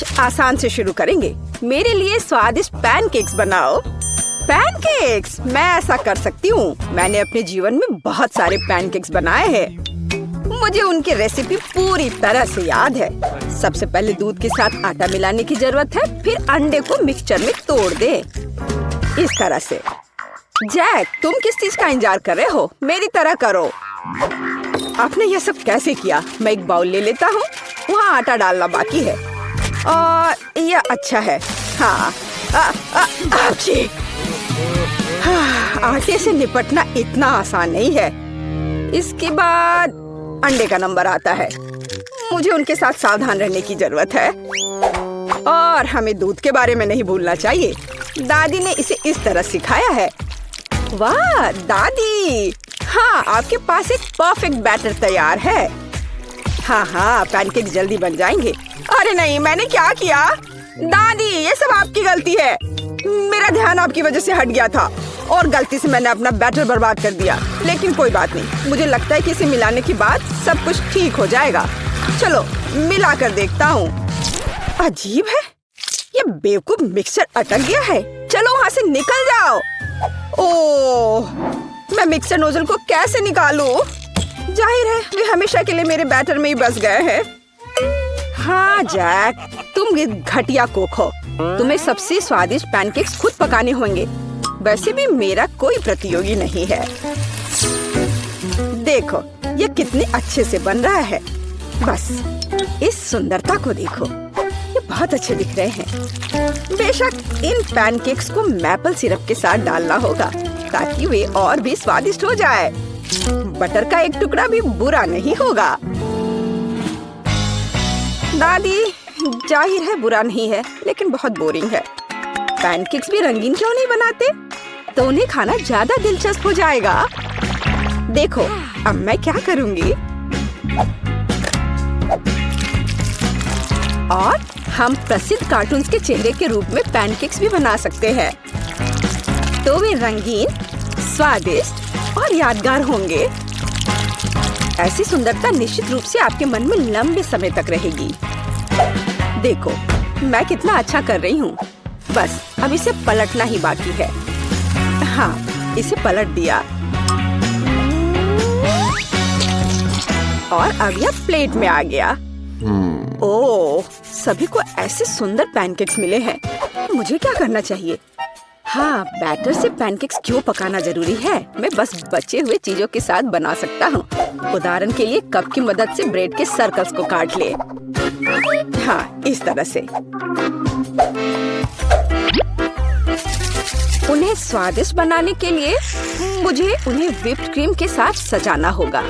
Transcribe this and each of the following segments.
कुछ आसान से शुरू करेंगे। मेरे लिए स्वादिष्ट पैनकेक्स बनाओ। पैनकेक्स? मैं ऐसा कर सकती हूँ। मैंने अपने जीवन में बहुत सारे पैनकेक्स बनाए हैं। मुझे उनकी रेसिपी पूरी तरह से याद है। सबसे पहले दूध के साथ आटा मिलाने की जरूरत है, फिर अंडे को मिक्सचर में तोड़ दे, इस तरह से। जैक, तुम किस चीज का इंतजार कर रहे हो? मेरी तरह करो। आपने यह सब कैसे किया? मैं एक बाउल ले लेता हूँ। वहाँ आटा डालना बाकी है और यह अच्छा है। हाँ, आटे से निपटना इतना आसान नहीं है। इसके बाद अंडे का नंबर आता है। मुझे उनके साथ सावधान रहने की जरूरत है और हमें दूध के बारे में नहीं भूलना चाहिए। दादी ने इसे इस तरह सिखाया है। वाह दादी! हाँ, आपके पास एक परफेक्ट बैटर तैयार है। हाँ, पैनकेक जल्दी बन जाएंगे। अरे नहीं, मैंने क्या किया? दादी, ये सब आपकी गलती है। मेरा ध्यान आपकी वजह से हट गया था और गलती से मैंने अपना बैटर बर्बाद कर दिया। लेकिन कोई बात नहीं, मुझे लगता है कि इसे मिलाने के बाद सब कुछ ठीक हो जाएगा। चलो मिला कर देखता हूँ। अजीब है, ये बेवकूफ मिक्सचर अटक गया है। चलो वहाँ से निकल जाओ। ओह, मैं मिक्सचर नोजल को कैसे निकालूं? जाहिर है वे हमेशा के लिए मेरे बैटर में ही बस गए हैं। हाँ जैक, तुम घटिया कुक हो। तुम्हें सबसे स्वादिष्ट पैनकेक्स खुद पकाने होंगे। वैसे भी मेरा कोई प्रतियोगी नहीं है। देखो ये कितने अच्छे से बन रहा है। बस इस सुंदरता को देखो, ये बहुत अच्छे दिख रहे हैं। बेशक इन पैनकेक्स को मैपल सिरप के साथ डालना होगा ताकि वे और भी स्वादिष्ट हो जाए। बटर का एक टुकड़ा भी बुरा नहीं होगा। दादी, जाहिर है बुरा नहीं है, लेकिन बहुत बोरिंग है। पैनकेक्स भी रंगीन क्यों नहीं बनाते? तो उन्हें खाना ज्यादा दिलचस्प हो जाएगा। देखो अब मैं क्या करूंगी। और हम प्रसिद्ध कार्टून्स के चेहरे के रूप में पैनकेक्स भी बना सकते हैं, तो वे रंगीन, स्वादिष्ट और यादगार होंगे। ऐसी सुंदरता निश्चित रूप से आपके मन में लंबे समय तक रहेगी। देखो मैं कितना अच्छा कर रही हूँ। बस अब इसे पलटना ही बाकी है। हाँ, इसे पलट दिया और अब यह प्लेट में आ गया। ओह, सभी को ऐसे सुंदर पैनकेक्स मिले हैं। मुझे क्या करना चाहिए? हाँ, बैटर से पैनकेक्स क्यों पकाना जरूरी है? मैं बस बचे हुए चीजों के साथ बना सकता हूँ। उदाहरण के लिए कप की मदद से ब्रेड के सर्कल्स को काट ले। हाँ, इस तरह से। उन्हें स्वादिष्ट बनाने के लिए मुझे उन्हें व्हिप्ड क्रीम के साथ सजाना होगा,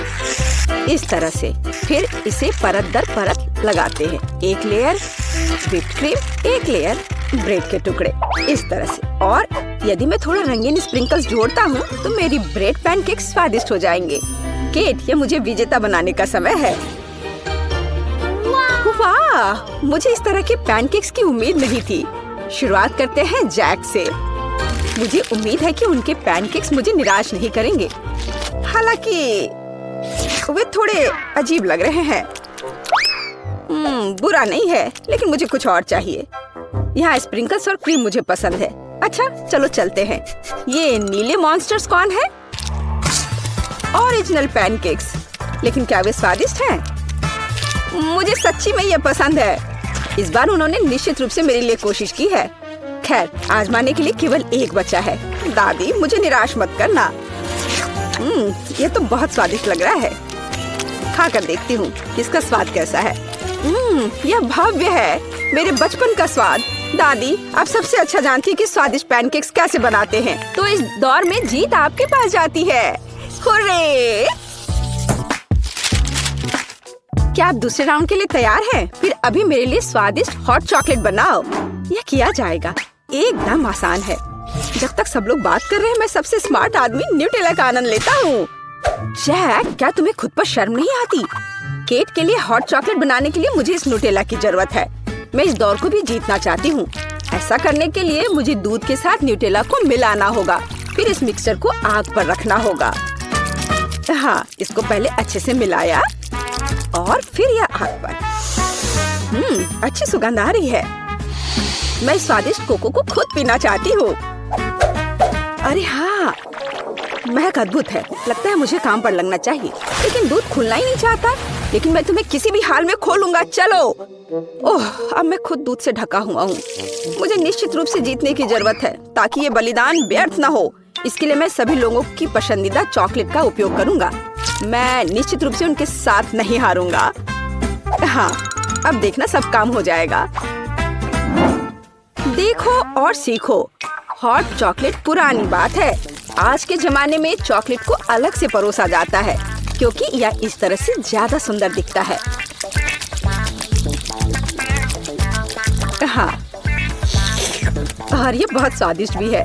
इस तरह से। फिर इसे परत दर परत लगाते हैं। एक लेयर व्हिप्ड क्रीम, एक लेयर ब्रेड के टुकड़े, इस तरह से। और यदि मैं थोड़ा रंगीन स्प्रिंकल्स जोड़ता हूँ तो मेरी ब्रेड पैनकेक स्वादिष्ट हो जाएंगे। केट, ये मुझे विजेता बनाने का समय है। वाह, मुझे इस तरह के पैनकेक्स की उम्मीद नहीं थी। शुरुआत करते हैं जैक से। मुझे उम्मीद है कि उनके पैनकेक्स मुझे निराश नहीं करेंगे। हालांकि वे थोड़े अजीब लग रहे हैं। बुरा नहीं है, लेकिन मुझे कुछ और चाहिए। यहाँ स्प्रिंकल्स और क्रीम मुझे पसंद है। अच्छा चलो चलते हैं। ये नीले मॉन्स्टर्स कौन है? Original pancakes. लेकिन क्या वे स्वादिष्ट हैं? मुझे सच्ची में ये पसंद है। इस बार उन्होंने निश्चित रूप से मेरे लिए कोशिश की है। खैर, आजमाने के लिए केवल एक बचा है। दादी, मुझे निराश मत करना। ये तो बहुत स्वादिष्ट लग रहा है। खा कर देखती हूँ इसका स्वाद कैसा है। यह भव्य है, मेरे बचपन का स्वाद। दादी, आप सबसे अच्छा जानती हैं कि स्वादिष्ट पैनकेक्स कैसे बनाते हैं। तो इस दौर में जीत आपके पास जाती है। हुर्रे! क्या आप दूसरे राउंड के लिए तैयार हैं? फिर अभी मेरे लिए स्वादिष्ट हॉट चॉकलेट बनाओ। यह किया जाएगा, एकदम आसान है। जब तक सब लोग बात कर रहे हैं, मैं सबसे स्मार्ट आदमी न्यूटेला का आनंद लेता हूँ। जैक, क्या तुम्हें खुद पर शर्म नहीं आती? केट के लिए हॉट चॉकलेट बनाने के लिए मुझे इस न्यूटेला की जरूरत है। मैं इस दौर को भी जीतना चाहती हूँ। ऐसा करने के लिए मुझे दूध के साथ न्यूटेला को मिलाना होगा। फिर इस मिक्सचर को आग पर रखना होगा। हाँ, इसको पहले अच्छे से मिलाया और फिर यह आग पर। अच्छी सुगंध आ रही है। मैं स्वादिष्ट कोको को खुद पीना चाहती हूँ। अरे हाँ, महक अद्भुत है। लगता है मुझे काम पर लगना चाहिए, लेकिन दूध खुलना ही नहीं चाहता। लेकिन मैं तुम्हें किसी भी हाल में खोलूंगा, चलो। ओह, अब मैं खुद दूध से ढका हुआ हूँ। मुझे निश्चित रूप से जीतने की जरूरत है ताकि ये बलिदान व्यर्थ न हो। इसके लिए मैं सभी लोगों की पसंदीदा चॉकलेट का उपयोग करूंगा। मैं निश्चित रूप से उनके साथ नहीं हारूंगा। हाँ, अब देखना सब काम हो जाएगा। देखो और सीखो। हॉट चॉकलेट पुरानी बात है। आज के जमाने में चॉकलेट को अलग से परोसा जाता है क्योंकि यह इस तरह से ज्यादा सुंदर दिखता है। हाँ, और ये बहुत स्वादिष्ट भी है।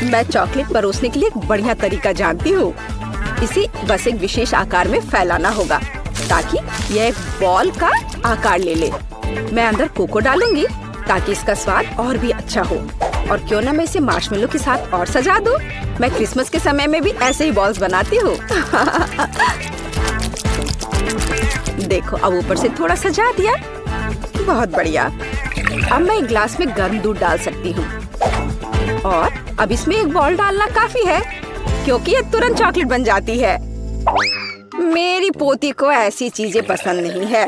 मैं चॉकलेट परोसने के लिए एक बढ़िया तरीका जानती हूँ। इसे बस एक विशेष आकार में फैलाना होगा ताकि यह एक बॉल का आकार ले ले। मैं अंदर कोको डालूंगी ताकि इसका स्वाद और भी अच्छा हो। और क्यों ना मैं इसे मार्शमेलो के साथ और सजा दूं। मैं क्रिसमस के समय में भी ऐसे ही बॉल्स बनाती हूँ। देखो, अब ऊपर से थोड़ा सजा दिया। बहुत बढ़िया। अब मैं एक ग्लास में गर्म दूध डाल सकती हूँ और अब इसमें एक बॉल डालना काफी है क्योंकि ये तुरंत चॉकलेट बन जाती है। मेरी पोती को ऐसी चीजें पसंद नहीं है।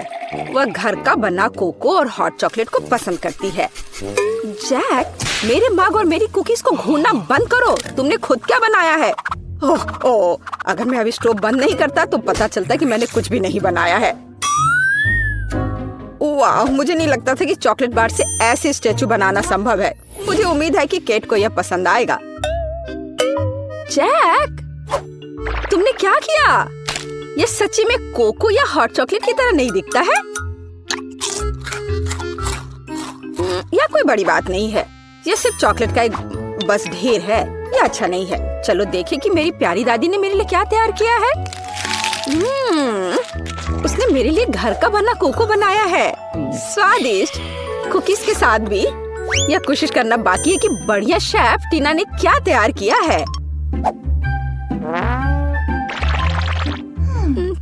वह घर का बना कोको और हॉट चॉकलेट को पसंद करती है। जैक, मेरे मग और मेरी कुकीज को घूरना बंद करो। तुमने खुद क्या बनाया है? ओह, अगर मैं अभी स्टोव बंद नहीं करता तो पता चलता कि मैंने कुछ भी नहीं बनाया है। वाह, मुझे नहीं लगता था कि चॉकलेट बार से ऐसे स्टैचू बनाना संभव है। मुझे उम्मीद है कि केट को यह पसंद आएगा। जैक, तुमने क्या किया? यह सच्ची में कोको या हॉट चॉकलेट की तरह नहीं दिखता है। यह कोई बड़ी बात नहीं है। यह सिर्फ चॉकलेट का एक बस ढेर है। यह अच्छा नहीं है। चलो देखें कि मेरी प्यारी दादी ने मेरे लिए क्या तैयार किया है। उसने मेरे लिए घर का बना कोको बनाया है। स्वादिष्ट कुकीज के साथ भी। यह कोशिश करना बाकी है कि बढ़िया शेफ टीना ने क्या तैयार किया है।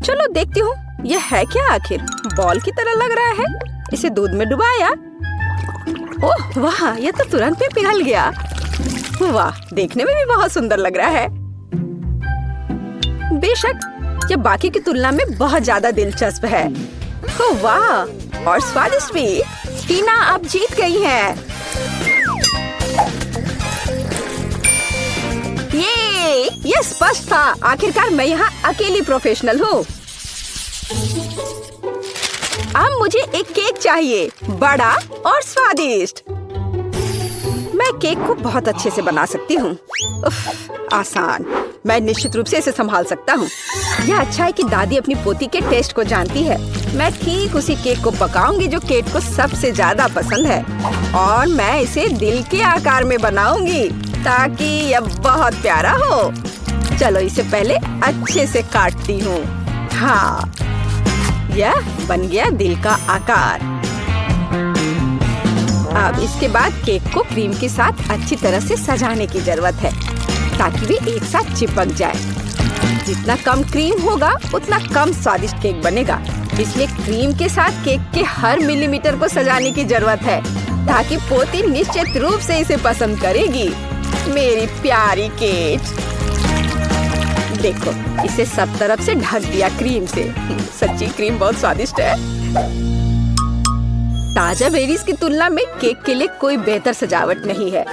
चलो देखती हूँ यह है क्या। आखिर बॉल की तरह लग रहा है। इसे दूध में डुबाया। ओह वाह, यह तो तुरंत में पिघल गया। वाह, देखने में भी बहुत सुंदर लग रहा है। बेशक यह बाकी की तुलना में बहुत ज्यादा दिलचस्प है। ओह वाह, और स्वादिष्ट भी। टीना अब जीत गई है। ये स्पष्ट था। आखिरकार मैं यहाँ अकेली प्रोफेशनल हूँ। अब मुझे एक केक चाहिए, बड़ा और स्वादिष्ट। मैं केक को बहुत अच्छे से बना सकती हूँ। आसान। मैं निश्चित रूप से इसे संभाल सकता हूँ। यह अच्छा है कि दादी अपनी पोती के टेस्ट को जानती है। मैं ठीक उसी केक को पकाऊंगी जो केट को सबसे ज्यादा पसंद है और मैं इसे दिल के आकार में बनाऊंगी ताकि यह बहुत प्यारा हो। चलो इसे पहले अच्छे से काटती हूँ। हाँ, यह बन गया दिल का आकार। अब इसके बाद केक को क्रीम के साथ अच्छी तरह से सजाने की जरूरत है ताकि वे एक साथ चिपक जाए। जितना कम क्रीम होगा उतना कम स्वादिष्ट केक बनेगा। इसलिए क्रीम के साथ केक के हर मिलीमीटर को सजाने की जरूरत है ताकि पोती निश्चित रूप से इसे पसंद करेगी। मेरी प्यारी केट, देखो इसे सब तरफ से ढक दिया क्रीम से। सच्ची क्रीम बहुत स्वादिष्ट है। ताजा बेरीज की तुलना में केक के लिए कोई बेहतर सजावट नहीं है।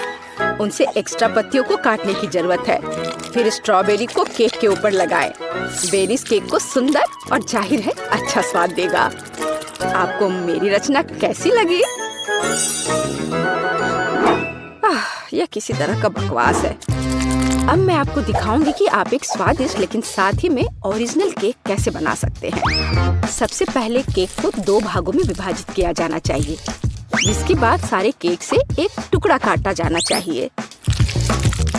उनसे एक्स्ट्रा पत्तियों को काटने की जरूरत है। फिर स्ट्रॉबेरी को केक के ऊपर लगाएं। बेरीज केक को सुंदर और जाहिर है अच्छा स्वाद देगा। आपको मेरी रचना कैसी लगी? यह किसी तरह का बकवास है। अब मैं आपको दिखाऊंगी कि आप एक स्वादिष्ट लेकिन साथ ही में ओरिजिनल केक कैसे बना सकते हैं। सबसे पहले केक को 2 भागों में विभाजित किया जाना चाहिए, जिसके बाद सारे केक से एक टुकड़ा काटा जाना चाहिए।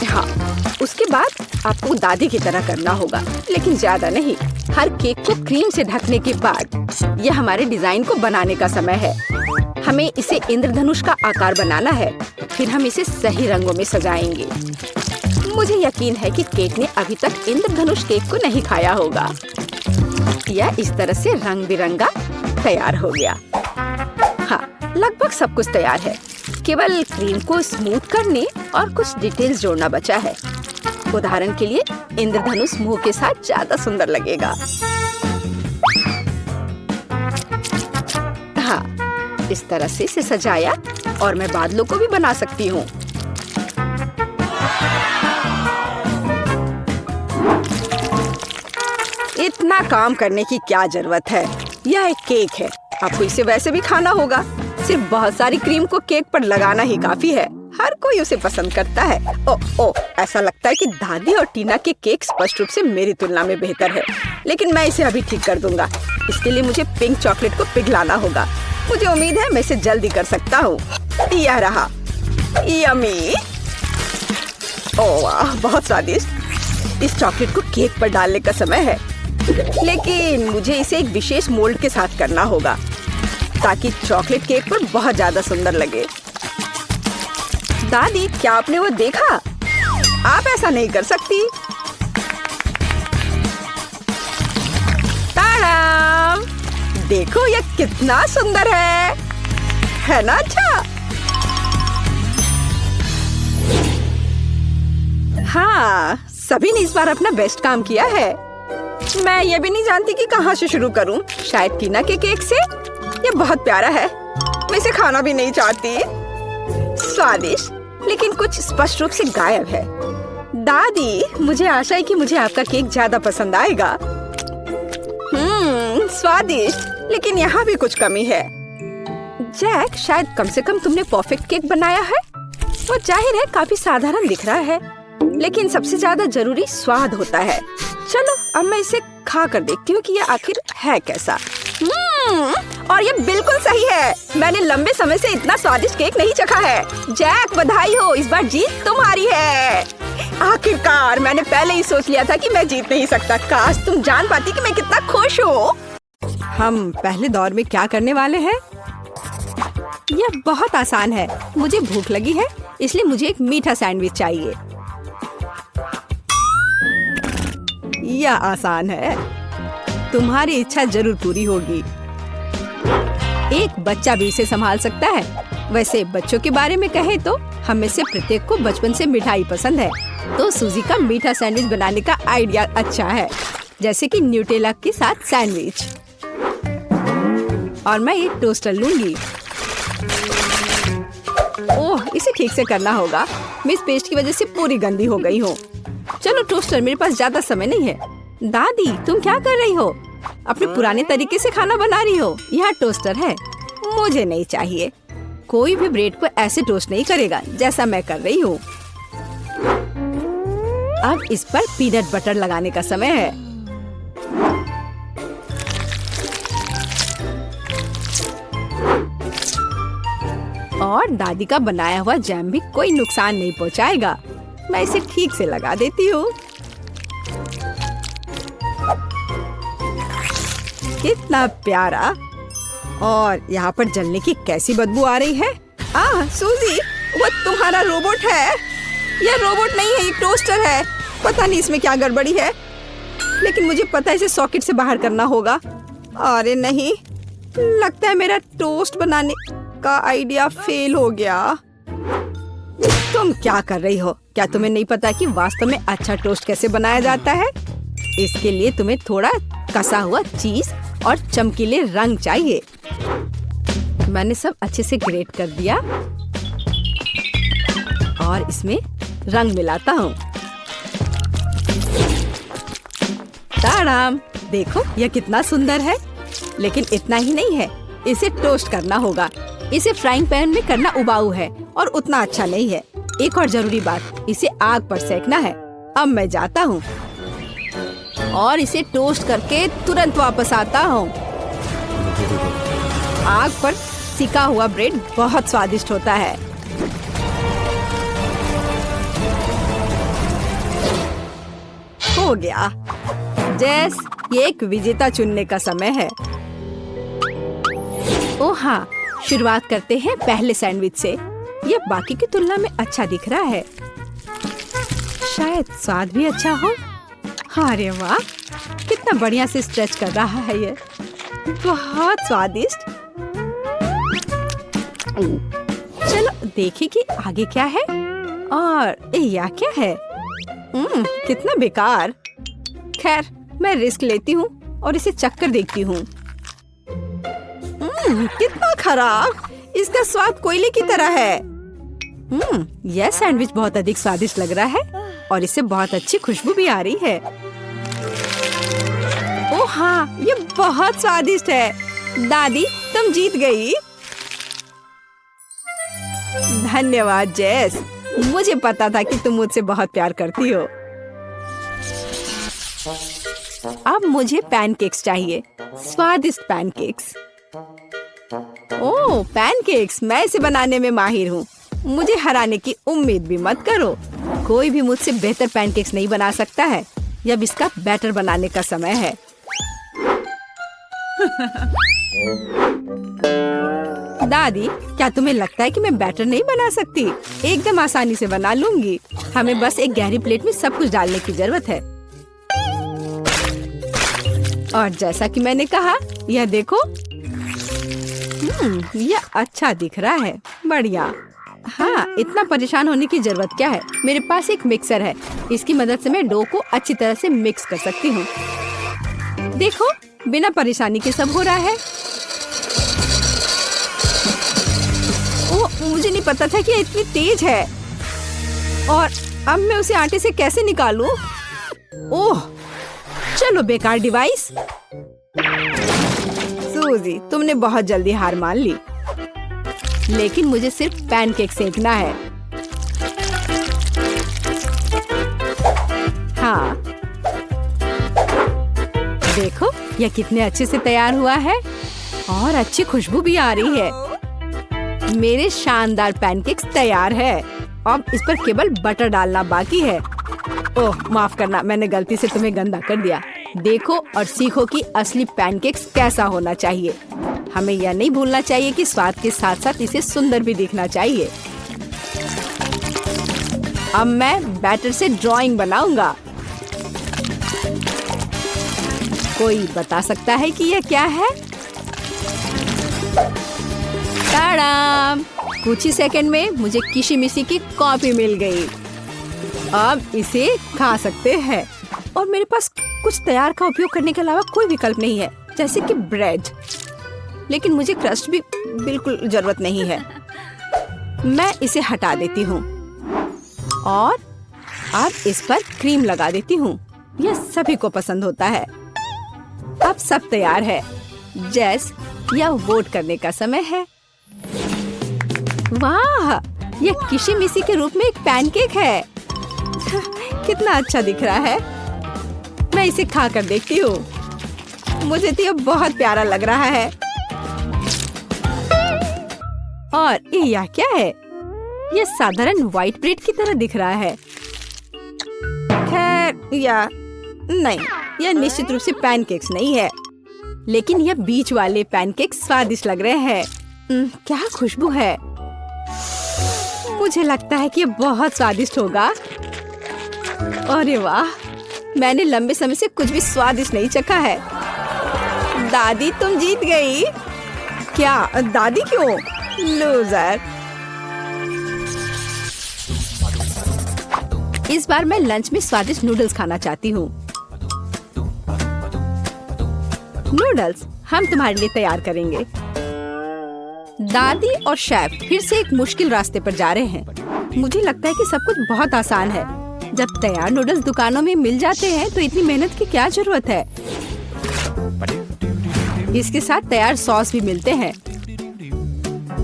हाँ, उसके बाद आपको दादी की तरह करना होगा, लेकिन ज्यादा नहीं। हर केक को क्रीम से ढकने के बाद यह हमारे डिजाइन को बनाने का समय है। हमें इसे इंद्रधनुष का आकार बनाना है। फिर हम इसे सही रंगों में सजाएंगे। मुझे यकीन है कि केट ने अभी तक इंद्रधनुष केक को नहीं खाया होगा। यह इस तरह से रंग बिरंगा तैयार हो गया। लगभग सब कुछ तैयार है। केवल क्रीम को स्मूथ करने और कुछ डिटेल्स जोड़ना बचा है। उदाहरण के लिए इंद्रधनुष मुंह के साथ ज्यादा सुंदर लगेगा। हाँ, इस तरह से इसे सजाया और मैं बादलों को भी बना सकती हूँ। इतना काम करने की क्या जरूरत है? यह एक केक है, आपको इसे वैसे भी खाना होगा। सिर्फ बहुत सारी क्रीम को केक पर लगाना ही काफी है। हर कोई उसे पसंद करता है। ओ, ऐसा लगता है कि दादी और टीना के केक स्पष्ट रूप से मेरी तुलना में बेहतर है, लेकिन मैं इसे अभी ठीक कर दूंगा। इसके लिए मुझे पिंक चॉकलेट को पिघलाना होगा। मुझे उम्मीद है मैं इसे जल्दी कर सकता हूँ। यह रहा, यम्मी। ओह वाह, बहुत स्वादिष्ट। इस चॉकलेट को केक पर डालने का समय है, लेकिन मुझे इसे एक विशेष मोल्ड के साथ करना होगा ताकि चॉकलेट केक पर बहुत ज्यादा सुंदर लगे। दादी, क्या आपने वो देखा? आप ऐसा नहीं कर सकती। ताड़ाम! देखो यह कितना सुंदर है ना? अच्छा, हाँ, सभी ने इस बार अपना बेस्ट काम किया है। मैं ये भी नहीं जानती कि कहाँ से शुरू करूं। शायद टीना के केक से। ये बहुत प्यारा है, मैं इसे खाना भी नहीं चाहती। स्वादिष्ट, लेकिन कुछ स्पष्ट रूप से गायब है। दादी, मुझे आशा है कि मुझे आपका केक ज्यादा पसंद आएगा। स्वादिष्ट, लेकिन यहाँ भी कुछ कमी है। जैक, शायद कम से कम तुमने परफेक्ट केक बनाया है। वो जाहिर है काफी साधारण दिख रहा है, लेकिन सबसे ज्यादा जरूरी स्वाद होता है। चलो अब मैं इसे खा कर देखती हूँ कि यह आखिर है कैसा। और ये बिल्कुल सही है। मैंने लंबे समय से इतना स्वादिष्ट केक नहीं चखा है। जैक, बधाई हो, इस बार जीत तुम्हारी है। आखिरकार, मैंने पहले ही सोच लिया था कि मैं जीत नहीं सकता। काश तुम जान पाती कि मैं कितना खुश हूँ। हम पहले दौर में क्या करने वाले हैं? यह बहुत आसान है। मुझे भूख लगी है, इसलिए मुझे एक मीठा सैंडविच चाहिए। यह आसान है, तुम्हारी इच्छा जरूर पूरी होगी। एक बच्चा भी इसे संभाल सकता है। वैसे बच्चों के बारे में कहें तो हम में से प्रत्येक को बचपन से मिठाई पसंद है, तो सूजी का मीठा सैंडविच बनाने का आइडिया अच्छा है, जैसे कि न्यूटेला के साथ सैंडविच। और मैं एक टोस्टर लूंगी। ओह, इसे ठीक से करना होगा। मैं इस पेस्ट की वजह से पूरी गंदी हो गई हूँ। चलो टोस्टर, मेरे पास ज्यादा समय नहीं है। दादी, तुम क्या कर रही हो? अपने पुराने तरीके से खाना बना रही हो। यह टोस्टर है, मुझे नहीं चाहिए। कोई भी ब्रेड को ऐसे टोस्ट नहीं करेगा जैसा मैं कर रही हूँ। अब इस पर पीनट बटर लगाने का समय है। और दादी का बनाया हुआ जैम भी कोई नुकसान नहीं पहुँचाएगा। मैं इसे ठीक से लगा देती हूँ। कितना प्यारा। और यहाँ पर जलने की कैसी बदबू आ रही है। सूजी, वो तुम्हारा रोबोट है। यह रोबोट नहीं है, ये टोस्टर है। पता नहीं इसमें क्या गड़बड़ी है, लेकिन मुझे पता है इसे सॉकेट से बाहर करना होगा। अरे नहीं, लगता है मेरा टोस्ट बनाने का आइडिया फेल हो गया। तुम क्या कर रही हो? क्या तुम्हें नहीं पता कि वास्तव में अच्छा टोस्ट कैसे बनाया जाता है? इसके लिए तुम्हें थोड़ा कसा हुआ चीज और चमकीले रंग चाहिए। मैंने सब अच्छे से ग्रेट कर दिया और इसमें रंग मिलाता हूँ। ताड़ाम! देखो यह कितना सुंदर है। लेकिन इतना ही नहीं है, इसे टोस्ट करना होगा। इसे फ्राइंग पैन में करना उबाऊ है और उतना अच्छा नहीं है। एक और जरूरी बात, इसे आग पर सेकना है। अब मैं जाता हूँ और इसे टोस्ट करके तुरंत वापस आता हूँ। आग पर सिका हुआ ब्रेड बहुत स्वादिष्ट होता है। हो गया। जैस, ये एक विजेता चुनने का समय है। ओह हाँ, शुरुआत करते हैं पहले सैंडविच से। यह बाकी की तुलना में अच्छा दिख रहा है। शायद स्वाद भी अच्छा हो। अरे वाह, कितना बढ़िया से स्ट्रेच कर रहा है ये। बहुत स्वादिष्ट। चलो देखें कि आगे क्या है। और यह क्या है? कितना बेकार। खैर, मैं रिस्क लेती हूँ और इसे चक्कर देखती हूँ। कितना खराब। इसका स्वाद कोयले की तरह है। यह सैंडविच बहुत अधिक स्वादिष्ट लग रहा है और इससे बहुत अच्छी खुशबू भी आ रही है। ओह हाँ, ये बहुत स्वादिष्ट है। दादी, तुम जीत गई। धन्यवाद जेस। मुझे पता था कि तुम मुझसे बहुत प्यार करती हो। अब मुझे पैनकेक्स चाहिए, स्वादिष्ट पैनकेक्स। ओह, पैनकेक्स, मैं इसे बनाने में माहिर हूँ। मुझे हराने की उम्मीद भी मत करो। कोई भी मुझसे बेहतर पैनकेक्स नहीं बना सकता है। अब इसका बैटर बनाने का समय है। दादी, क्या तुम्हें लगता है कि मैं बैटर नहीं बना सकती? एकदम आसानी से बना लूंगी। हमें बस एक गहरी प्लेट में सब कुछ डालने की जरूरत है। और जैसा कि मैंने कहा, यह देखो। यह अच्छा दिख रहा है। बढ़िया। हाँ, इतना परेशान होने की जरूरत क्या है? मेरे पास एक मिक्सर है। इसकी मदद से मैं डो को अच्छी तरह से मिक्स कर सकती हूँ। देखो, बिना परेशानी के सब हो रहा है। ओह, मुझे नहीं पता था कि यह इतनी तेज है। और अब मैं उसे आटे से कैसे निकालूं? ओह, चलो बेकार डिवाइस। सूजी, तुमने बहुत जल्दी हार मान ली। लेकिन मुझे सिर्फ पैनकेक सेकना है। हाँ, देखो, यह कितने अच्छे से तैयार हुआ है और अच्छी खुशबू भी आ रही है। मेरे शानदार पैनकेक्स तैयार है। अब इस पर केवल बटर डालना बाकी है। ओह, माफ करना, मैंने गलती से तुम्हें गंदा कर दिया। देखो और सीखो कि असली पैनकेक्स कैसा होना चाहिए। हमें यह नहीं भूलना चाहिए कि स्वाद के साथ साथ इसे सुंदर भी दिखना चाहिए। अब मैं बैटर से ड्राइंग बनाऊंगा। कोई बता सकता है कि यह क्या है? टाडाम! कुछ ही सेकंड में मुझे किशी-मिशी की कॉफी मिल गई। अब इसे खा सकते हैं। और मेरे पास कुछ तैयार का उपयोग करने के अलावा कोई विकल्प नहीं है, जैसे कि ब्रेड। लेकिन मुझे क्रस्ट भी बिल्कुल जरूरत नहीं है। मैं इसे हटा देती हूँ और अब इस पर क्रीम लगा देती हूँ। यह सभी को पसंद होता है। अब सब तैयार है। जेस, यह वोट करने का समय है। वाह, यह किशी-मिशी के रूप में एक पैनकेक है। कितना अच्छा दिख रहा है। मैं इसे खा कर देखती हूँ। मुझे तो यह बहुत प्यारा लग रहा है। और यह क्या है? यह साधारण व्हाइट ब्रेड की तरह दिख रहा है। खैर, या नहीं, यह निश्चित रूप से पैनकेक्स नहीं है। लेकिन यह बीच वाले पैनकेक्स स्वादिष्ट लग रहे हैं। क्या खुशबू है। मुझे लगता है कि यह बहुत स्वादिष्ट होगा। अरे वाह, मैंने लंबे समय से कुछ भी स्वादिष्ट नहीं चखा है। दादी, तुम जीत गई। क्या? दादी क्यों? लूजर। इस बार मैं लंच में स्वादिष्ट नूडल्स खाना चाहती हूँ। नूडल्स हम तुम्हारे लिए तैयार करेंगे। दादी और शेफ फिर से एक मुश्किल रास्ते पर जा रहे हैं। मुझे लगता है कि सब कुछ बहुत आसान है। जब तैयार नूडल्स दुकानों में मिल जाते हैं तो इतनी मेहनत की क्या जरूरत है। इसके साथ तैयार सॉस भी मिलते हैं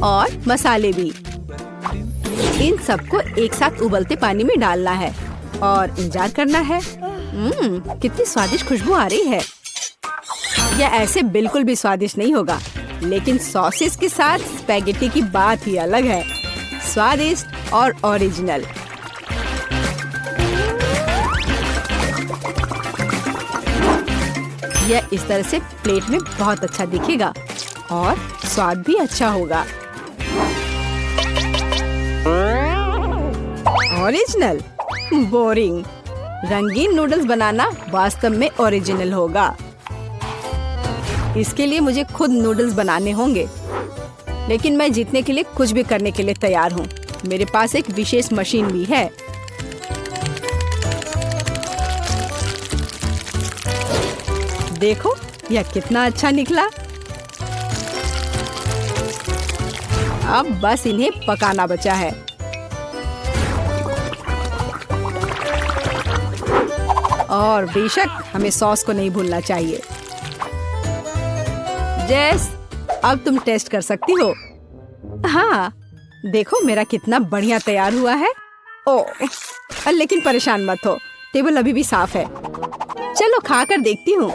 और मसाले भी। इन सबको एक साथ उबलते पानी में डालना है और इंतजार करना है। कितनी स्वादिष्ट खुशबू आ रही है। यह ऐसे बिल्कुल भी स्वादिष्ट नहीं होगा, लेकिन सॉसेस के साथ स्पैगेटी की बात ही अलग है। स्वादिष्ट और ओरिजिनल। यह इस तरह से प्लेट में बहुत अच्छा दिखेगा और स्वाद भी अच्छा होगा। ओरिजिनल? बोरिंग। रंगीन नूडल्स बनाना वास्तव में ओरिजिनल होगा। इसके लिए मुझे खुद नूडल्स बनाने होंगे। लेकिन मैं जीतने के लिए कुछ भी करने के लिए तैयार हूँ। मेरे पास एक विशेष मशीन भी है। देखो यह कितना अच्छा निकला। अब बस इन्हें पकाना बचा है। और बेशक हमें सॉस को नहीं भूलना चाहिए। जेस, अब तुम टेस्ट कर सकती हो। हाँ, देखो मेरा कितना बढ़िया तैयार हुआ है। ओह, लेकिन परेशान मत हो, टेबल अभी भी साफ है। चलो खाकर देखती हूँ।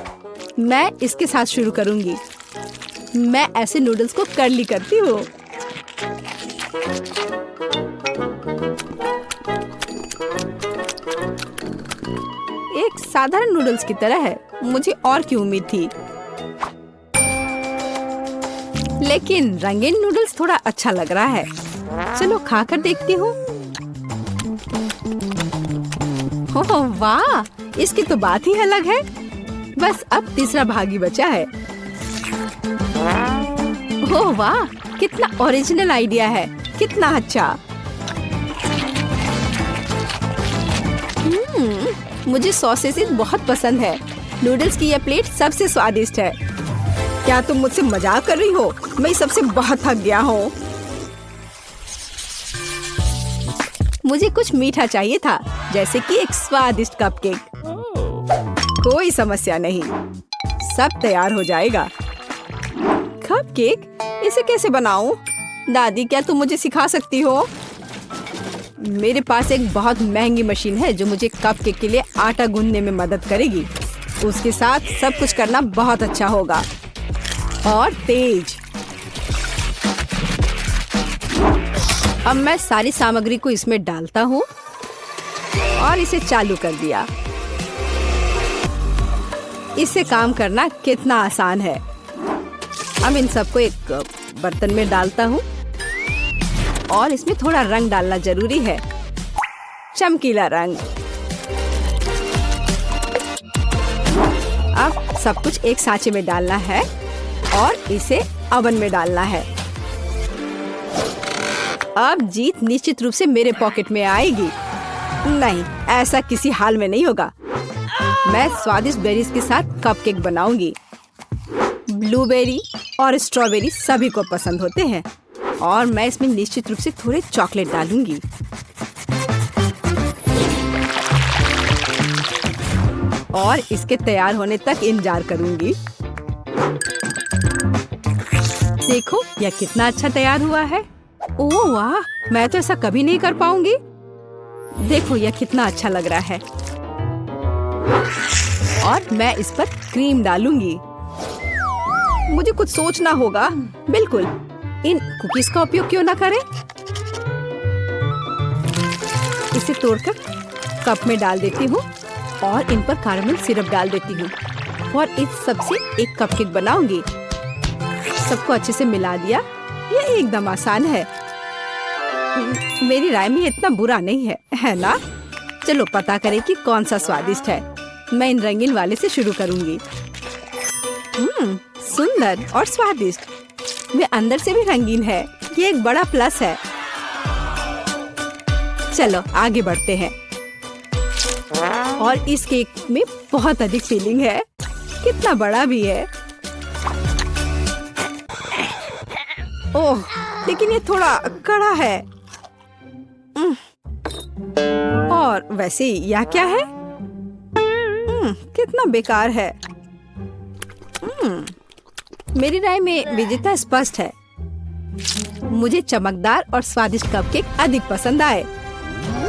मैं इसके साथ शुरू करूंगी। मैं ऐसे नूडल्स को कर्ली करती हूँ। एक साधारण नूडल्स की तरह है। मुझे और की उम्मीद थी, लेकिन रंगीन नूडल्स थोड़ा अच्छा लग रहा है। चलो खाकर देखती हूँ। ओह वाह, इसकी तो बात ही अलग है। बस अब तीसरा भाग ही बचा है। ओह वाह, कितना ओरिजिनल आइडिया है, कितना अच्छा। मुझे सॉसेस बहुत पसंद है। नूडल्स की यह प्लेट सबसे स्वादिष्ट है। क्या तुम मुझसे मजाक कर रही हो? मैं सबसे बहुत थक गया हूँ। मुझे कुछ मीठा चाहिए था, जैसे कि एक स्वादिष्ट कपकेक। कोई समस्या नहीं, सब तैयार हो जाएगा। कपकेक? इसे कैसे बनाऊं? दादी, क्या तुम मुझे सिखा सकती हो? मेरे पास एक बहुत महंगी मशीन है जो मुझे कपकेक के लिए आटा गूंदने में मदद करेगी। उसके साथ सब कुछ करना बहुत अच्छा होगा और तेज। अब मैं सारी सामग्री को इसमें डालता हूँ और इसे चालू कर दिया। इससे काम करना कितना आसान है। अब इन सबको एक बर्तन में डालता हूँ और इसमें थोड़ा रंग डालना जरूरी है, चमकीला रंग। अब सब कुछ एक सांचे में डालना है और इसे ओवन में डालना है। अब जीत निश्चित रूप से मेरे पॉकेट में आएगी। नहीं, ऐसा किसी हाल में नहीं होगा। मैं स्वादिष्ट बेरीज के साथ कपकेक बनाऊंगी। ब्लूबेरी और स्ट्रॉबेरी सभी को पसंद होते हैं और मैं इसमें निश्चित रूप से थोड़े चॉकलेट डालूंगी। और इसके तैयार होने तक इंतजार करूंगी। देखो यह कितना अच्छा तैयार हुआ है। ओह वाह, मैं तो ऐसा कभी नहीं कर पाऊंगी। देखो यह कितना अच्छा लग रहा है। और मैं इस पर क्रीम डालूंगी। मुझे कुछ सोचना होगा। बिल्कुल, इन कुकीज का उपयोग क्यों ना करें। इसे तोड़कर कप में डाल देती हूँ और इन पर कैरेमल सिरप डाल देती हूँ और इस सब से एक कपकेक बनाऊंगी। सबको अच्छे से मिला दिया। यह एकदम आसान है। मेरी राय में इतना बुरा नहीं है, है ना? चलो पता करें कि कौन सा स्वादिष्ट है। मैं इन रंगीन वाले से शुरू करूंगी। सुंदर और स्वादिष्ट। वे अंदर से भी रंगीन है। ये एक बड़ा प्लस है। चलो आगे बढ़ते हैं। और इस केक में बहुत अधिक फिलिंग है। कितना बड़ा भी है। ओह, लेकिन ये थोड़ा कड़ा है। और वैसे यह क्या है? कितना बेकार है। मेरी राय में विजेता स्पष्ट है। मुझे चमकदार और स्वादिष्ट कपकेक अधिक पसंद आए।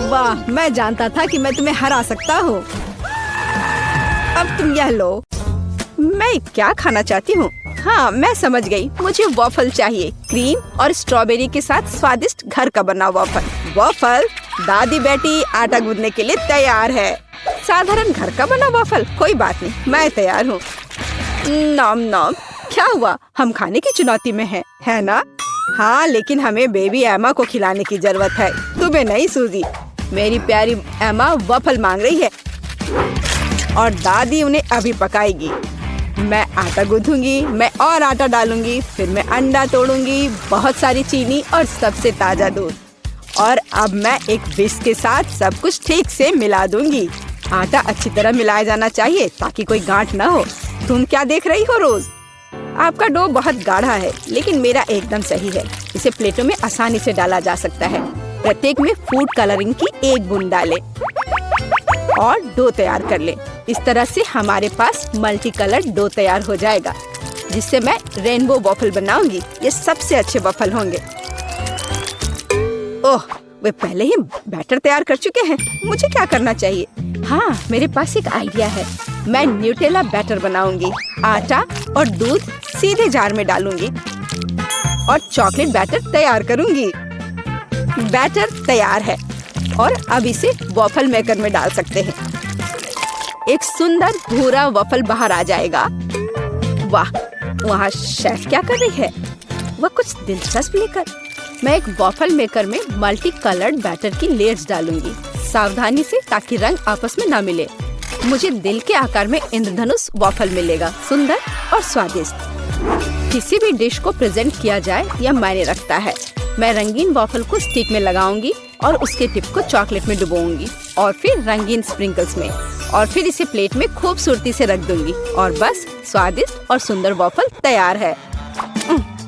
वाह, मैं जानता था कि मैं तुम्हें हरा सकता हूँ। अब तुम यह लो। मैं क्या खाना चाहती हूँ? हाँ, मैं समझ गई। मुझे वॉफल चाहिए, क्रीम और स्ट्रॉबेरी के साथ स्वादिष्ट घर का बना वॉफल। वॉफल? दादी बेटी आटा गूंदने के लिए तैयार है। साधारण घर का बना वॉफल? कोई बात नहीं, मैं तैयार हूँ। नॉम नॉम। क्या हुआ? हम खाने की चुनौती में हैं, है ना? हाँ, लेकिन हमें बेबी एमा को खिलाने की जरूरत है, तुम्हें नहीं सूजी। मेरी प्यारी एमा वॉफल मांग रही है और दादी उन्हें अभी पकाएगी। मैं आटा गूंथूंगी, मैं और आटा डालूंगी, फिर मैं अंडा तोड़ूंगी, बहुत सारी चीनी और सबसे ताजा दूध। और अब मैं एक विस्क के साथ सब कुछ ठीक से मिला दूंगी। आटा अच्छी तरह मिलाया जाना चाहिए ताकि कोई गांठ न हो। तुम क्या देख रही हो रोज? आपका डो बहुत गाढ़ा है, लेकिन मेरा एकदम सही है। इसे प्लेटों में आसानी से डाला जा सकता है। प्रत्येक में फूड कलरिंग की 1 बूंद डालें और डो तैयार कर लें। इस तरह से हमारे पास मल्टी कलर डो तैयार हो जाएगा, जिससे मैं रेनबो वॉफल बनाऊंगी। ये सबसे अच्छे वॉफल होंगे। ओह, वे पहले ही बैटर तैयार कर चुके हैं। मुझे क्या करना चाहिए? हाँ, मेरे पास एक आइडिया है। मैं न्यूटेला बैटर बनाऊंगी। आटा और दूध सीधे जार में डालूंगी और चॉकलेट बैटर तैयार करूंगी। बैटर तैयार है और अब इसे वॉफल मेकर में डाल सकते हैं। एक सुंदर भूरा वॉफल बाहर आ जाएगा। वाह, वहाँ शेफ क्या कर रही है? वह कुछ दिलचस्प लेकर। मैं एक वॉफल मेकर में मल्टी कलर्ड बैटर की लेयर्स डालूंगी, सावधानी से, ताकि रंग आपस में ना मिले। मुझे दिल के आकार में इंद्रधनुष वॉफल मिलेगा, सुंदर और स्वादिष्ट। किसी भी डिश को प्रेजेंट किया जाए यह मायने रखता है। मैं रंगीन वॉफल को स्टिक में लगाऊंगी और उसके टिप को चॉकलेट में डुबोऊंगी और फिर रंगीन स्प्रिंकल्स में, और फिर इसे प्लेट में खूबसूरती से रख दूंगी और बस स्वादिष्ट और सुंदर वॉफल तैयार है।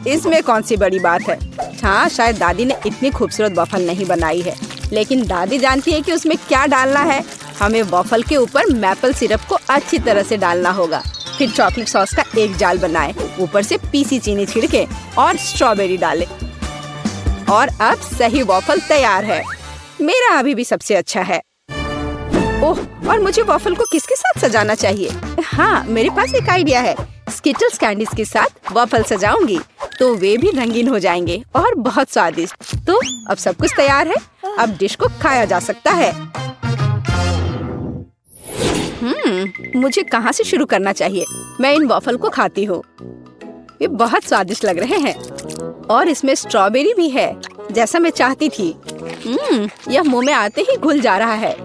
इसमें कौन सी बड़ी बात है? हाँ, शायद दादी ने इतनी खूबसूरत वॉफल नहीं बनाई है, लेकिन दादी जानती है कि उसमें क्या डालना है। हमें वॉफल के ऊपर मैपल सिरप को अच्छी तरह से डालना होगा। फिर चॉकलेट सॉस का एक जाल बनाएं, ऊपर से पीसी चीनी छिड़के और स्ट्रॉबेरी डालें। और अब सही वॉफल तैयार है। मेरा अभी भी सबसे अच्छा है। ओह, और मुझे वॉफल को किसके साथ सजाना चाहिए? हाँ, मेरे पास एक आइडिया है। स्किटल्स कैंडीज के साथ वॉफल सजाऊंगी तो वे भी रंगीन हो जाएंगे और बहुत स्वादिष्ट। तो अब सब कुछ तैयार है। अब डिश को खाया जा सकता है। मुझे कहाँ से शुरू करना चाहिए? मैं इन वॉफल को खाती हूँ। ये बहुत स्वादिष्ट लग रहे हैं और इसमें स्ट्रॉबेरी भी है, जैसा मैं चाहती थी। यह मुंह में आते ही घुल जा रहा है,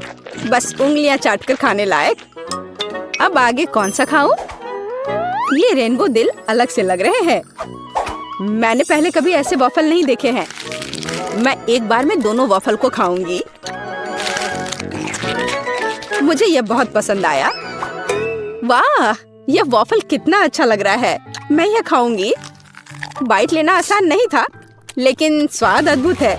बस उंगलियां चाटकर खाने लायक। अब आगे कौन सा खाऊं? ये रेनबो दिल अलग से लग रहे हैं। मैंने पहले कभी ऐसे वॉफल नहीं देखे हैं। मैं एक बार में दोनों वॉफल को खाऊंगी। मुझे यह बहुत पसंद आया। वाह, यह वॉफल कितना अच्छा लग रहा है। मैं यह खाऊंगी। बाइट लेना आसान नहीं था, लेकिन स्वाद अद्भुत है।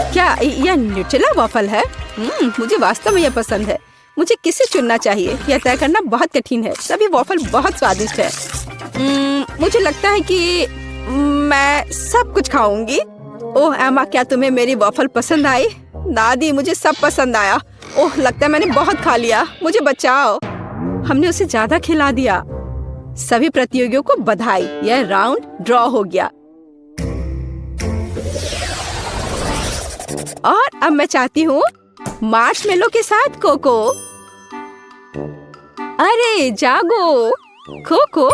क्या यह न्यूटेला वॉफल है? मुझे वास्तव में यह पसंद है। मुझे किसे चुनना चाहिए, यह तय करना बहुत कठिन है। सभी वॉफल बहुत स्वादिष्ट है। मुझे लगता है कि मैं सब कुछ खाऊंगी। ओह एमा, क्या तुम्हें मेरी वॉफल पसंद आई? दादी, मुझे सब पसंद आया। ओह, लगता है मैंने बहुत खा लिया। मुझे बचाओ। हमने उसे ज्यादा खिला दिया। सभी प्रतियोगियों को बधाई। यह राउंड ड्रॉ हो गया। और अब मैं चाहती हूँ मार्शमेलो के साथ कोको। अरे जागो कोको।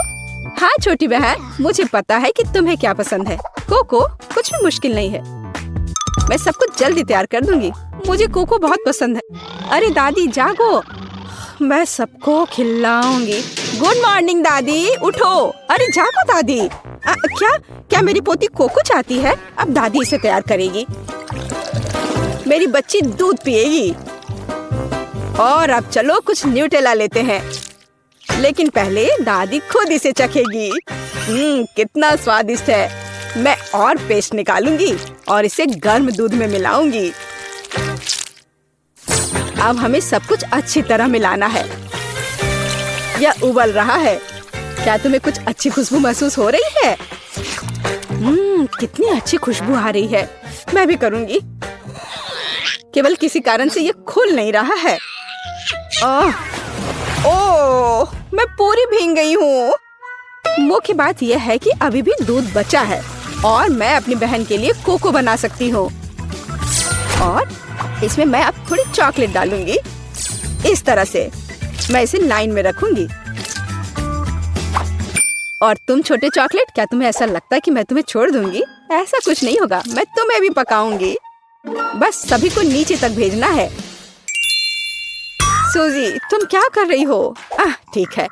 हाँ छोटी बहन, मुझे पता है कि तुम्हें क्या पसंद है। कोको कुछ भी मुश्किल नहीं है। मैं सब कुछ जल्दी तैयार कर दूंगी। मुझे कोको बहुत पसंद है। अरे दादी जागो, मैं सबको खिलाऊंगी। गुड मॉर्निंग दादी, उठो। अरे जागो दादी। क्या मेरी पोती कोको चाहती है? अब दादी इसे तैयार करेगी। मेरी बच्ची दूध पिएगी। और अब चलो कुछ न्यूटेला लेते हैं, लेकिन पहले दादी खुद इसे चखेगी। कितना स्वादिष्ट है। मैं और पेस्ट निकालूंगी और इसे गर्म दूध में मिलाऊंगी। अब हमें सब कुछ अच्छी तरह मिलाना है। यह उबल रहा है। क्या तुम्हें कुछ अच्छी खुशबू महसूस हो रही है? कितनी अच्छी खुशबू आ रही है। मैं भी करूंगी। केवल किसी कारण से ये खुल नहीं रहा है। ओह, मैं पूरी भीग गई हूँ। मुख्य बात यह है कि अभी भी दूध बचा है और मैं अपनी बहन के लिए कोको बना सकती हूँ। और इसमें मैं अब थोड़ी चॉकलेट डालूंगी। इस तरह से मैं इसे लाइन में रखूंगी। और तुम छोटे चॉकलेट, क्या तुम्हें ऐसा लगता है कि मैं तुम्हें छोड़ दूंगी? ऐसा कुछ नहीं होगा। मैं तुम्हें भी पकाऊंगी। बस सभी को नीचे तक भेजना है। सूजी, तुम क्या कर रही हो? ठीक है।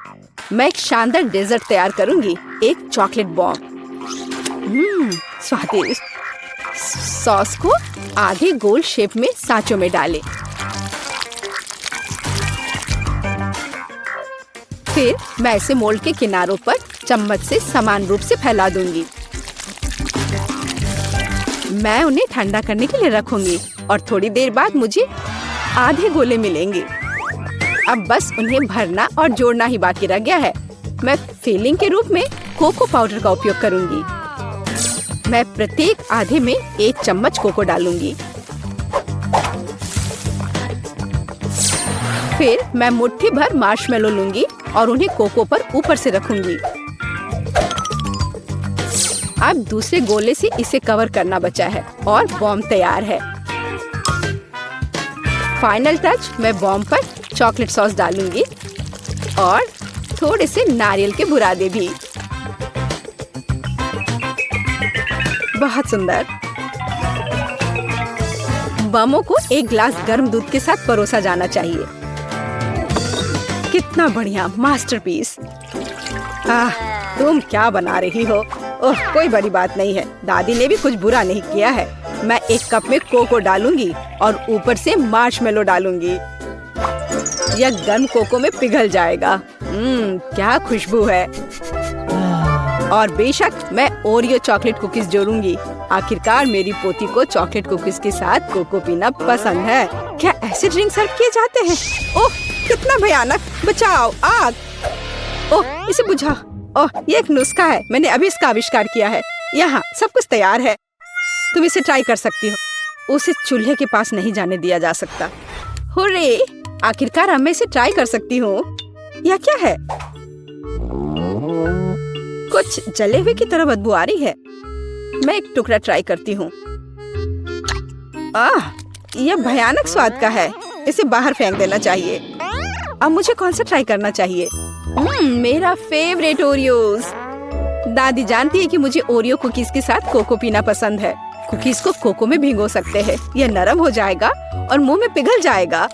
मैं एक शानदार डेजर्ट तैयार करूंगी, एक चॉकलेट बॉम्ब। स्वादिष्ट। सॉस को आधे गोल शेप में सांचों में डालें। फिर मैं इसे मोल्ड के किनारों पर चम्मच से समान रूप से फैला दूंगी। मैं उन्हें ठंडा करने के लिए रखूंगी और थोड़ी देर बाद मुझे आधे गोले मिलेंगे। अब बस उन्हें भरना और जोड़ना ही बाकी रह गया है। मैं फिलिंग के रूप में कोको पाउडर का उपयोग करूंगी। मैं प्रत्येक आधे में 1 चम्मच कोको डालूंगी। फिर मैं मुट्ठी भर मार्शमेलो लूंगी और उन्हें कोको पर ऊपर से रखूंगी। अब दूसरे गोले से इसे कवर करना बचा है और बॉम्ब तैयार है। फाइनल टच, मैं बॉम्ब पर चॉकलेट सॉस डालूंगी और थोड़े से नारियल के बुरादे भी। बहुत सुंदर। बमों को एक ग्लास गर्म दूध के साथ परोसा जाना चाहिए। कितना बढ़िया मास्टरपीस। तुम क्या बना रही हो? ओह, कोई बड़ी बात नहीं है। दादी ने भी कुछ बुरा नहीं किया है। मैं 1 कप में कोको डालूंगी और ऊपर से मार्शमेलो डालूंगी। यह गर्म कोको में पिघल जाएगा। क्या खुशबू है। और बेशक मैं ओरियो चॉकलेट कुकीज जोड़ूंगी। आखिरकार मेरी पोती को चॉकलेट कुकीज के साथ कोको पीना पसंद है। क्या ऐसे ड्रिंक सर्व किए जाते हैं? ओह, कितना भयानक। बचाओ, आग। ओह, इसे बुझा। ओह, ये एक नुस्खा है। मैंने अभी इसका आविष्कार किया है। यहाँ सब कुछ तैयार है। तुम इसे ट्राई कर सकती हो। उसे चूल्हे के पास नहीं जाने दिया जा सकता। हुर्रे! आखिरकार अब मैं इसे ट्राई कर सकती हूँ। यह क्या है? कुछ जले हुए की तरह बदबू आ रही है। मैं एक टुकड़ा ट्राई करती हूँ। यह भयानक स्वाद का है। इसे बाहर फेंक देना चाहिए। अब मुझे कौन सा ट्राई करना चाहिए? मेरा फेवरेट ओरियोज। दादी जानती है कि मुझे ओरियो कुकीज के साथ कोको पीना पसंद है। कुकीज को कोको में भिगो सकते हैं। यह नरम हो जाएगा और मुंह में पिघल जाएगा।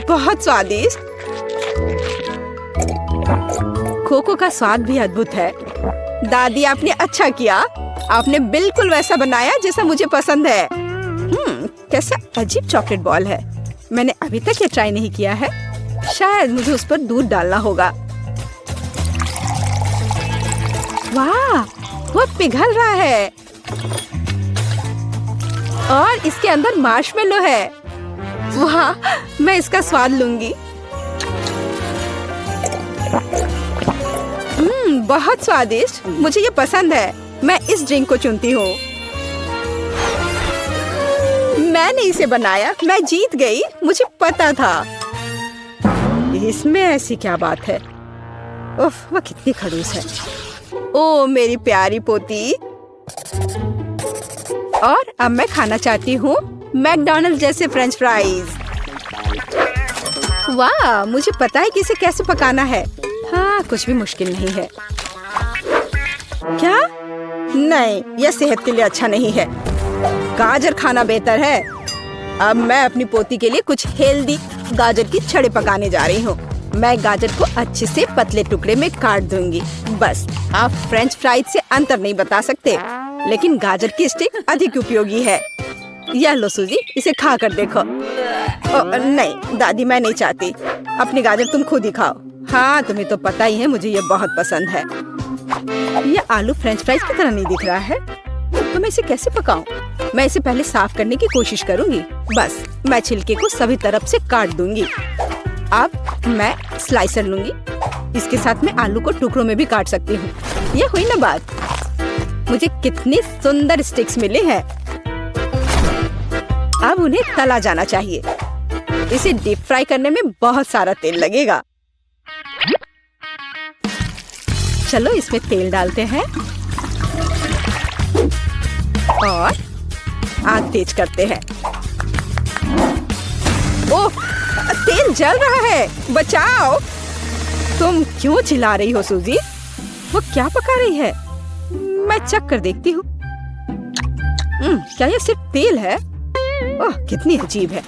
बहुत स्वादिष्ट। कोको का स्वाद भी अद्भुत है। दादी, आपने अच्छा किया। आपने बिल्कुल वैसा बनाया जैसा मुझे पसंद है। कैसा अजीब चॉकलेट बॉल है। मैंने अभी तक ये ट्राई नहीं किया है। शायद मुझे उस पर दूध डालना होगा। वाह, वह पिघल रहा है और इसके अंदर मार्शमेलो है। वाह, मैं इसका स्वाद लूंगी। बहुत स्वादिष्ट। मुझे ये पसंद है। मैं इस ड्रिंक को चुनती हूँ। मैंने इसे बनाया। मैं जीत गई। मुझे पता था। इसमें ऐसी क्या बात है? उफ, वह कितनी खड़ूस है। ओ मेरी प्यारी पोती। और अब मैं खाना चाहती हूँ मैकडॉनल्ड्स जैसे फ्रेंच फ्राइज। वाह, मुझे पता है कि इसे कैसे पकाना है। हाँ, कुछ भी मुश्किल नहीं है। क्या? नहीं, यह सेहत के लिए अच्छा नहीं है। गाजर खाना बेहतर है। अब मैं अपनी पोती के लिए कुछ हेल्दी गाजर की छड़े पकाने जा रही हूँ। मैं गाजर को अच्छे से पतले टुकड़े में काट दूंगी। बस, आप फ्रेंच फ्राइज से अंतर नहीं बता सकते, लेकिन गाजर की स्टिक अधिक उपयोगी है। यह लो सूजी, इसे खा कर देखो। नहीं दादी, मैं नहीं चाहती। अपनी गाजर तुम खुद ही खाओ। हाँ, तुम्हें तो पता ही है मुझे ये बहुत पसंद है। ये आलू फ्रेंच फ्राइज की तरह नहीं दिख रहा है, तो मैं इसे कैसे पकाऊं? मैं इसे पहले साफ करने की कोशिश करूंगी। बस, मैं छिलके को सभी तरफ से काट दूंगी। अब मैं स्लाइसर लूंगी। इसके साथ मैं आलू को टुकड़ों में भी काट सकती हूँ। ये हुई ना बात। मुझे कितनी सुंदर स्टिक्स मिले हैं। अब उन्हें तला जाना चाहिए। इसे डीप फ्राई करने में बहुत सारा तेल लगेगा। चलो इसमें तेल डालते हैं और आग तेज करते हैं। ओह, तेल जल रहा है। बचाओ। तुम क्यों चिल्ला रही हो सूजी? वो क्या पका रही है? मैं चख कर देखती हूँ। क्या ये सिर्फ तेल है? ओह, कितनी अजीब है।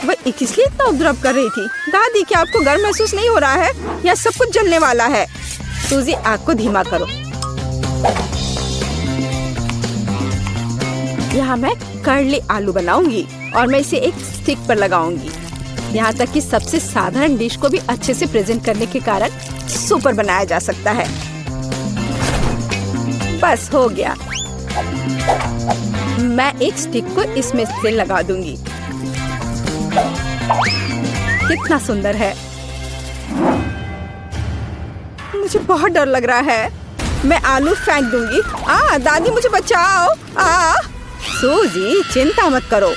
वह किस लिए इतना उपद्रव कर रही थी? दादी, क्या आपको गर्म महसूस नहीं हो रहा है? या सब कुछ जलने वाला है? सूजी, आग को धीमा करो। यहाँ मैं कर्ली आलू बनाऊंगी और मैं इसे एक स्टिक पर लगाऊंगी। यहाँ तक कि सबसे साधारण डिश को भी अच्छे से प्रेजेंट करने के कारण सुपर बनाया जा सकता है। बस हो गया। मैं एक स्टिक को इसमें से लगा दूंगी। कितना सुंदर है। मुझे बहुत डर लग रहा है। मैं आलू फेंक दूंगी। दादी, मुझे बचाओ। सूजी, चिंता मत करो।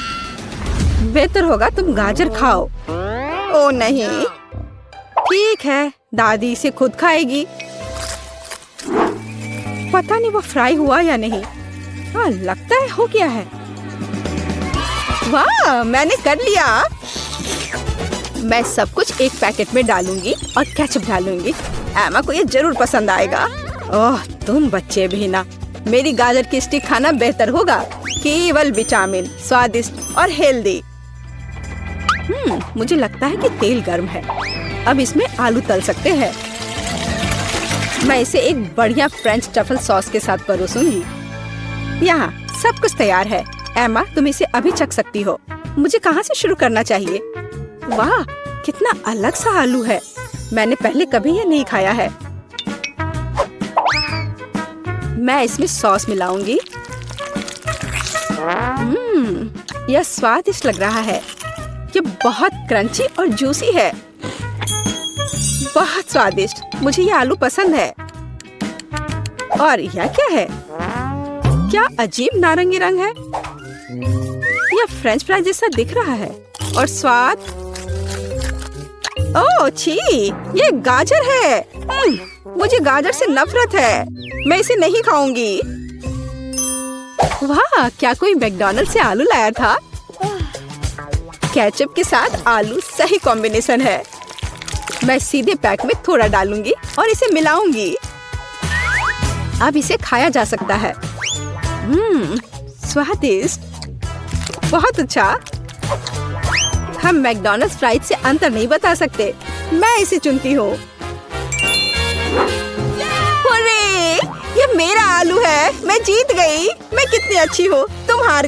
बेहतर होगा तुम गाजर खाओ। ओ नहीं, ठीक है, दादी इसे खुद खाएगी। पता नहीं वो फ्राई हुआ या नहीं। लगता है हो गया है। वाह, मैंने कर लिया। मैं सब कुछ एक पैकेट में डालूंगी और केचप डालूंगी। एमा को ये जरूर पसंद आएगा। ओह, तुम बच्चे भी ना। मेरी गाजर की स्टिक खाना बेहतर होगा। केवल विटामिन, स्वादिष्ट और हेल्दी। मुझे लगता है कि तेल गर्म है। अब इसमें आलू तल सकते हैं। मैं इसे एक बढ़िया फ्रेंच ट्रफल सॉस के साथ परोसूंगी। यहाँ सब कुछ तैयार है। एमा, तुम इसे अभी चख सकती हो। मुझे कहाँ से शुरू करना चाहिए? वाह, कितना अलग सा आलू है। मैंने पहले कभी ये नहीं खाया है। मैं इसमें सॉस मिलाऊंगी। यह स्वादिष्ट लग रहा है। ये बहुत क्रंची और जूसी है। बहुत स्वादिष्ट। मुझे ये आलू पसंद है। और यह क्या है? क्या अजीब नारंगी रंग है। यह फ्रेंच फ्राई जैसा दिख रहा है। और स्वाद, ओह छी, ये गाजर है। मुझे गाजर से नफरत है। मैं इसे नहीं खाऊंगी। वाह, क्या कोई मैकडॉनल्ड से आलू लाया था? केचप के साथ आलू सही कॉम्बिनेशन है। मैं सीधे पैक में थोड़ा डालूंगी और इसे मिलाऊंगी। अब इसे खाया जा सकता है। स्वादिष्ट, बहुत अच्छा। हम मैकडॉनल्ड्स फ्राइज से अंतर नहीं बता सकते। मैं इसे चुनती हूँ। ये मेरा आलू है। मैं जीत गई। मैं कितनी अच्छी हूँ। तुम हार